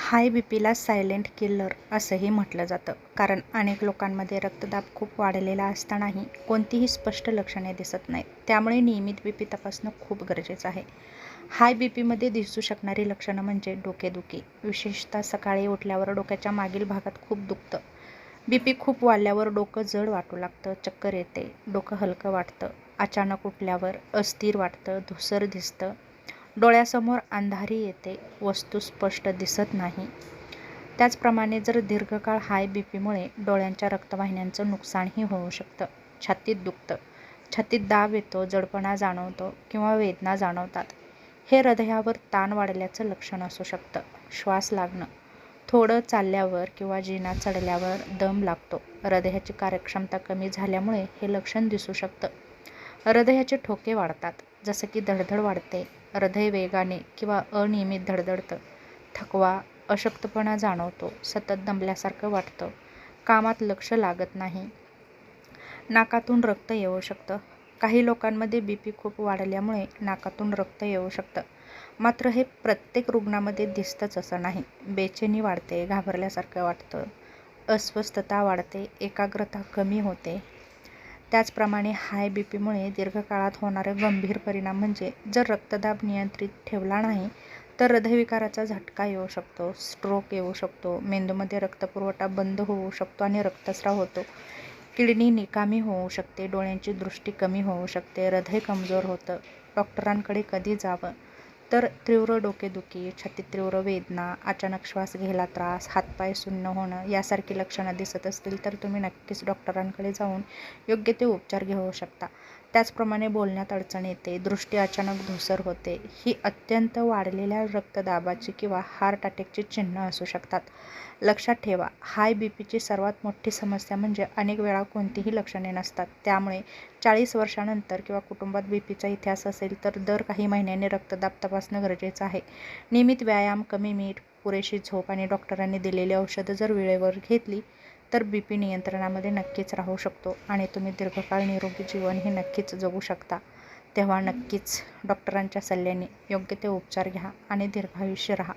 हाय बीपीला silent killer असंही म्हटलं जातं, कारण अनेक लोकांमध्ये रक्तदाब खूप वाढलेला असतानाही कोणतीही स्पष्ट लक्षणे दिसत नाहीत. त्यामुळे नियमित बीपी तपासणं खूप गरजेचं आहे. हाय बीपीमध्ये दिसू शकणारी लक्षणं म्हणजे डोकेदुखी, विशेषतः सकाळी उठल्यावर डोक्याच्या मागील भागात खूप दुखतं. बीपी खूप वाढल्यावर डोकं जड वाटू लागतं, चक्कर येते, डोकं हलकं वाटतं, अचानक उठल्यावर अस्थिर वाटतं, धूसर दिसतं, डोळ्यासमोर अंधारी येते, वस्तू स्पष्ट दिसत नाही. त्याचप्रमाणे जर दीर्घकाळ हाय बीपीमुळे डोळ्यांच्या रक्तवाहिन्यांचं नुकसानही होऊ शकतं. छातीत दुखतं, छातीत दाब येतो, जडपणा जाणवतो किंवा वेदना जाणवतात. हे हृदयावर ताण वाढल्याचं लक्षण असू शकतं. श्वास लागणं, थोडं चालल्यावर किंवा जिना चढल्यावर दम लागतो. हृदयाची कार्यक्षमता कमी झाल्यामुळे हे लक्षण दिसू शकतं. हृदयाचे ठोके वाढतात, जसं की धडधड वाढते, हृदय वेगाने किंवा अनियमित धडधडतं, थकवा, अशक्तपणा जाणवतो, सतत दमल्यासारखं वाटतं, कामात लक्ष लागत नाही, नाकातून रक्त येऊ शकतं. काही लोकांमध्ये बीपी खूप वाढल्यामुळे नाकातून रक्त येऊ शकतं, मात्र हे प्रत्येक रुग्णामध्ये दिसतंच असं नाही. बेचैनी वाढते, घाबरल्यासारखं वाटतं, अस्वस्थता वाढते, एकाग्रता कमी होते. त्याचप्रमाणे हाय बीपीमुळे दीर्घकाळात होणारे गंभीर परिणाम म्हणजे जर रक्तदाब नियंत्रित ठेवला नाही तर हृदयविकाराचा झटका येऊ शकतो, स्ट्रोक येऊ शकतो, मेंदूमध्ये रक्तपुरवठा बंद होऊ शकतो आणि रक्तस्राव होतो, किडनी निकामी होऊ शकते, डोळ्यांची दृष्टी कमी होऊ शकते, हृदय कमजोर होतं. डॉक्टरांकडे कधी जावं? तर तीव्र डोकेदुखी, छातीत तीव्र वेदना, अचानक श्वास घ्यायला त्रास, हातपाय सुन्न होणं यासारखी लक्षणं दिसत असतील तर तुम्ही नक्कीच डॉक्टरांकडे जाऊन योग्य ते उपचार घेऊ शकता. त्याचप्रमाणे बोलण्यात अडचण येते, दृष्टी अचानक धूसर होते, ही अत्यंत वाढलेल्या रक्तदाबाची किंवा हार्ट अटॅकची चिन्हं असू शकतात. लक्षात ठेवा, हाय बीपीची सर्वात मोठी समस्या म्हणजे अनेक वेळा कोणतीही लक्षणे नसतात. त्यामुळे 40 वर्षांनंतर किंवा कुटुंबात बीपीचा इतिहास असेल तर दर काही महिन्यांनी रक्तदाब तपासणं गरजेचं आहे. नियमित व्यायाम, कमी मीठ, पुरेशी झोप आणि डॉक्टरांनी दिलेली औषधं जर वेळेवर घेतली तर बीपी नियंत्रणामध्ये नक्कीच राहू शकतो आणि तुम्ही दीर्घकाळ निरोगी जीवन हे नक्कीच जगू शकता. तेव्हा नक्कीच डॉक्टरांच्या सल्ल्याने योग्य ते उपचार घ्या आणि दीर्घायुष्य राहा.